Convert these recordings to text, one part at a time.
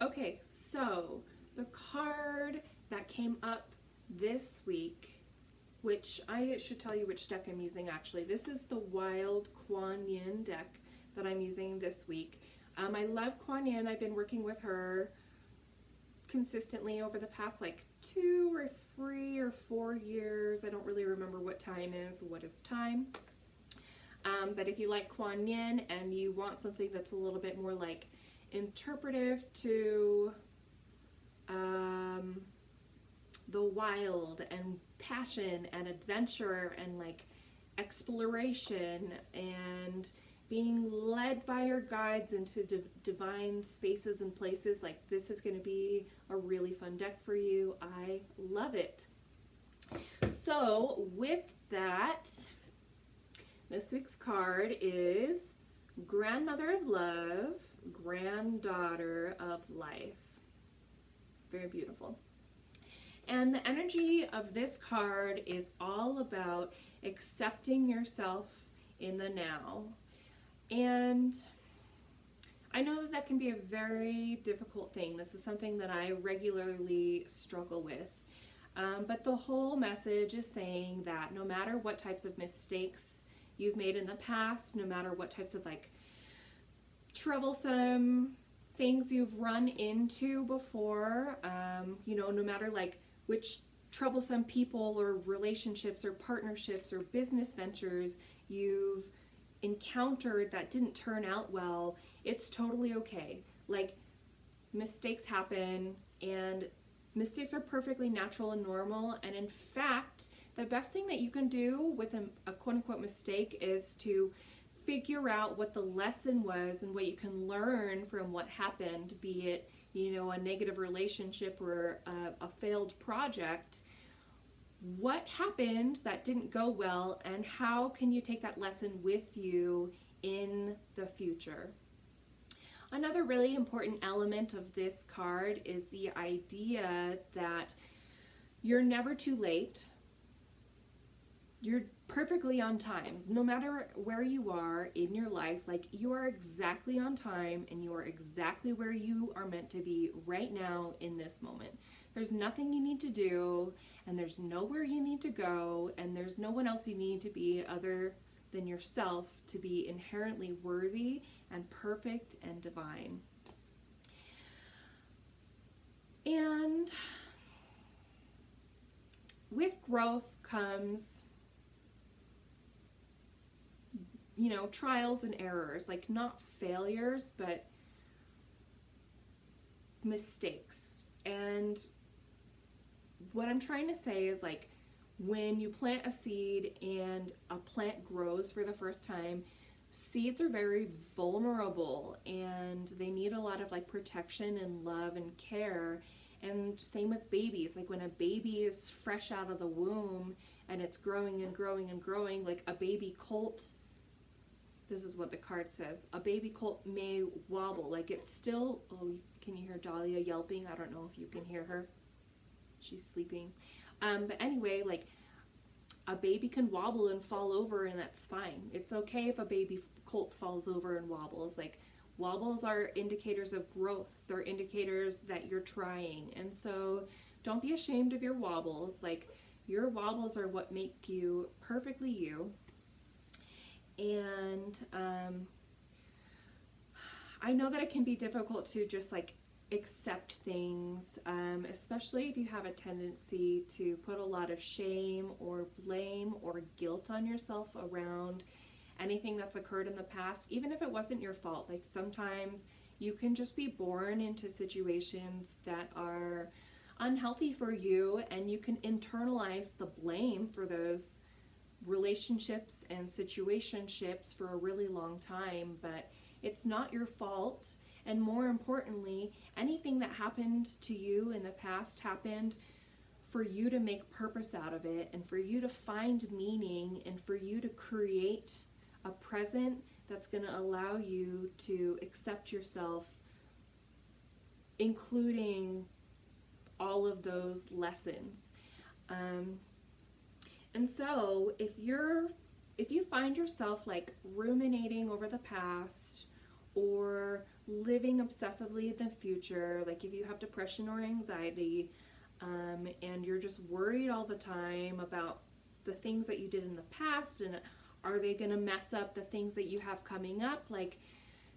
Okay, so the card that came up this week, which I should tell you which deck I'm using actually. This is the Wild Kuan Yin deck that I'm using this week. I love Kuan Yin. I've been working with her consistently over the past like 2 or 3 or 4 years. I don't really remember what time is. What is time? But if you like Kuan Yin and you want something that's a little bit more like interpretive to the wild and passion and adventure and like exploration and being led by your guides into divine spaces and places, like this is going to be a really fun deck for you. I love it. So with that, this week's card is Grandmother of Love, Granddaughter of Life. Very beautiful. And the energy of this card is all about accepting yourself in the now. And I know that can be a very difficult thing. This is something that I regularly struggle with. But the whole message is saying that no matter what types of mistakes you've made in the past, no matter what types of like troublesome things you've run into before, no matter like which troublesome people or relationships or partnerships or business ventures you've encountered that didn't turn out well, it's totally okay. Like, mistakes happen, and mistakes are perfectly natural and normal. And in fact, the best thing that you can do with a quote-unquote mistake is to figure out what the lesson was and what you can learn from what happened, be it, a negative relationship or a failed project. What happened that didn't go well, and how can you take that lesson with you in the future? Another really important element of this card is the idea that you're never too late. You're perfectly on time. No matter where you are in your life, like, you are exactly on time and you are exactly where you are meant to be right now in this moment. There's nothing you need to do, and there's nowhere you need to go, and there's no one else you need to be other than yourself to be inherently worthy and perfect and divine. And with growth comes trials and errors, like not failures, but mistakes. And what I'm trying to say is, like, when you plant a seed and a plant grows for the first time, seeds are very vulnerable and they need a lot of like protection and love and care. And same with babies. Like, when a baby is fresh out of the womb and it's growing and growing and growing, like a baby colt, this is what the card says, a baby colt may wobble. Like, it's still, can you hear Dahlia yelping? I don't know if you can hear her. She's sleeping. But anyway, like, a baby can wobble and fall over, and that's fine. It's okay if a baby colt falls over and wobbles. Like, wobbles are indicators of growth. They're indicators that you're trying. And so don't be ashamed of your wobbles. Like, your wobbles are what make you perfectly you. And I know that it can be difficult to just like accept things, especially if you have a tendency to put a lot of shame or blame or guilt on yourself around anything that's occurred in the past, even if it wasn't your fault. Like, sometimes you can just be born into situations that are unhealthy for you, and you can internalize the blame for those relationships and situationships for a really long time, but it's not your fault. And more importantly, anything that happened to you in the past happened for you to make purpose out of it, and for you to find meaning, and for you to create a present that's going to allow you to accept yourself, including all of those lessons. And so if you find yourself like ruminating over the past, or living obsessively in the future, like if you have depression or anxiety, and you're just worried all the time about the things that you did in the past, and are they going to mess up the things that you have coming up? Like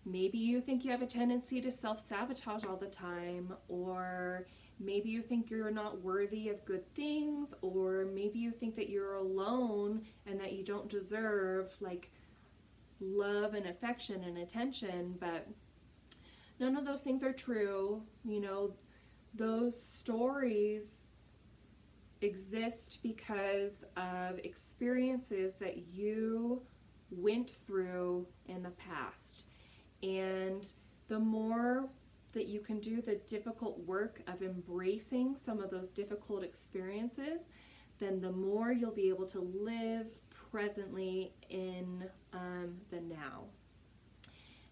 maybe you think you have a tendency to self-sabotage all the time, or maybe you think you're not worthy of good things, or maybe you think that you're alone and that you don't deserve like love and affection and attention. But none of those things are true. You know, those stories exist because of experiences that you went through in the past. And the more that you can do the difficult work of embracing some of those difficult experiences, then the more you'll be able to live presently in the now.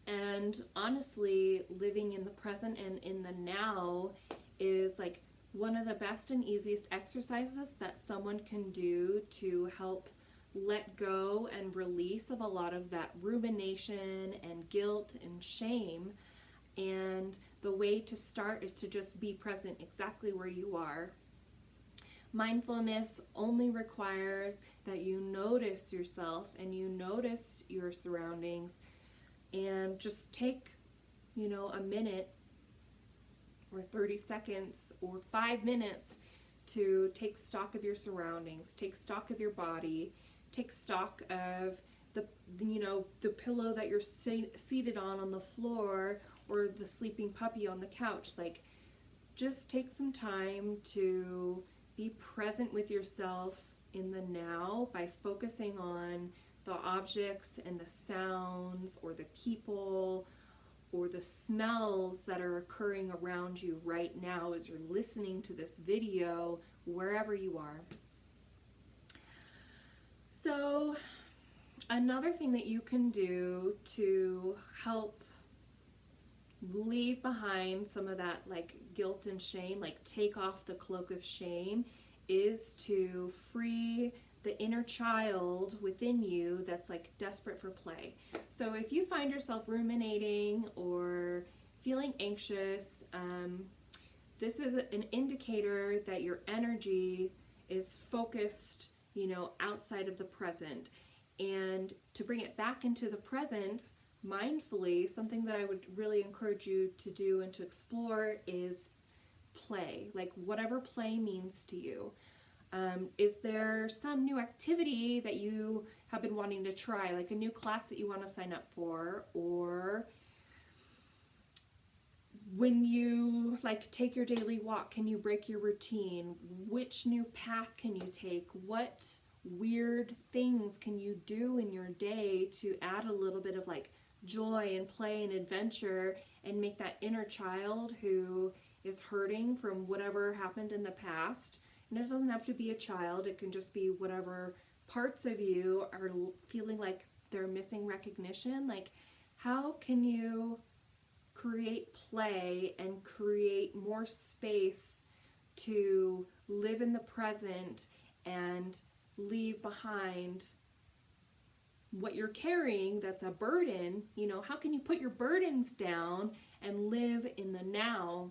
And honestly, living in the present and in the now is like one of the best and easiest exercises that someone can do to help let go and release of a lot of that rumination and guilt and shame. And the way to start is to just be present exactly where you are. Mindfulness only requires that you notice yourself and you notice your surroundings, and just take, a minute or 30 seconds or 5 minutes to take stock of your surroundings, take stock of your body, take stock of the pillow that you're seated on the floor, or the sleeping puppy on the couch. Like, just take some time to be present with yourself in the now by focusing on the objects and the sounds or the people or the smells that are occurring around you right now as you're listening to this video, wherever you are. So another thing that you can do to help leave behind some of that like guilt and shame, like take off the cloak of shame, is to free the inner child within you that's like desperate for play. So if you find yourself ruminating or feeling anxious, this is an indicator that your energy is focused, outside of the present. And to bring it back into the present mindfully, something that I would really encourage you to do and to explore is play, like whatever play means to you. Is there some new activity that you have been wanting to try, like a new class that you want to sign up for? Or when you take your daily walk, can you break your routine? Which new path can you take? What weird things can you do in your day to add a little bit of joy and play and adventure, and make that inner child who is hurting from whatever happened in the past? And it doesn't have to be a child. It can just be whatever parts of you are feeling like they're missing recognition. Like, how can you create play and create more space to live in the present and leave behind what you're carrying that's a burden? How can you put your burdens down and live in the now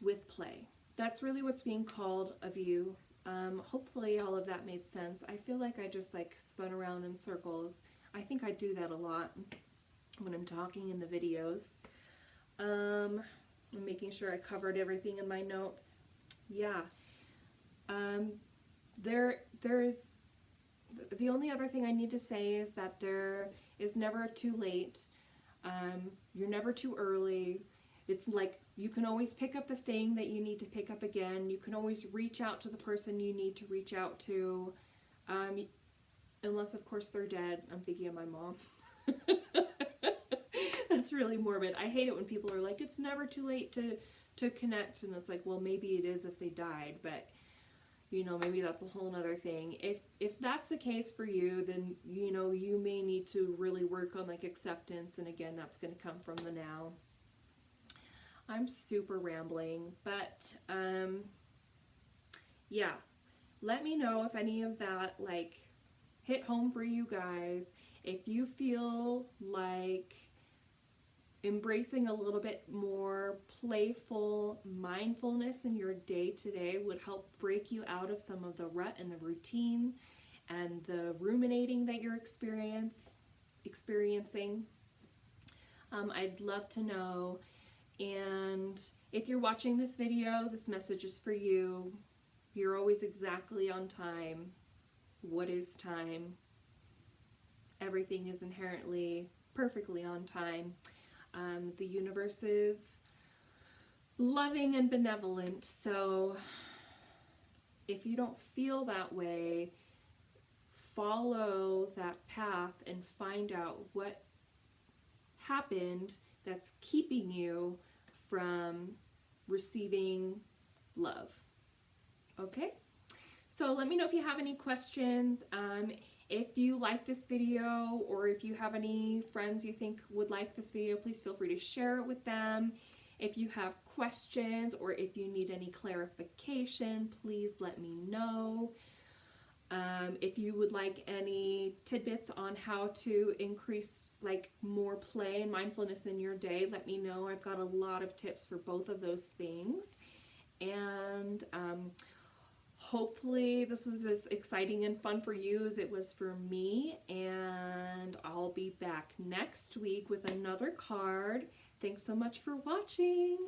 with play? That's really what's being called of you. Hopefully all of that made sense. I feel like I just spun around in circles. I think I do that a lot when I'm talking in the videos. I'm making sure I covered everything in my notes. Yeah. There's the only other thing I need to say is that there is never too late. You're never too early. It's like you can always pick up the thing that you need to pick up again. You can always reach out to the person you need to reach out to, unless of course they're dead. I'm thinking of my mom. That's really morbid. I hate it when people are like, it's never too late to connect, and it's like, well, maybe it is if they died, but maybe that's a whole nother thing. If that's the case for you, then you may need to really work on acceptance, and again, that's going to come from the now. I'm super rambling, but yeah, let me know if any of that hit home for you guys. If you feel like embracing a little bit more playful mindfulness in your day today would help break you out of some of the rut and the routine and the ruminating that you're experiencing. I'd love to know. And if you're watching this video, this message is for you. You're always exactly on time. What is time? Everything is inherently perfectly on time. The universe is loving and benevolent. So if you don't feel that way, follow that path and find out what happened that's keeping you from receiving love. Okay? So let me know if you have any questions. If you like this video, or if you have any friends you think would like this video, please feel free to share it with them. If you have questions or if you need any clarification, please let me know. If you would like any tidbits on how to increase more play and mindfulness in your day, let me know. I've got a lot of tips for both of those things. And hopefully this was as exciting and fun for you as it was for me. And I'll be back next week with another card. Thanks so much for watching.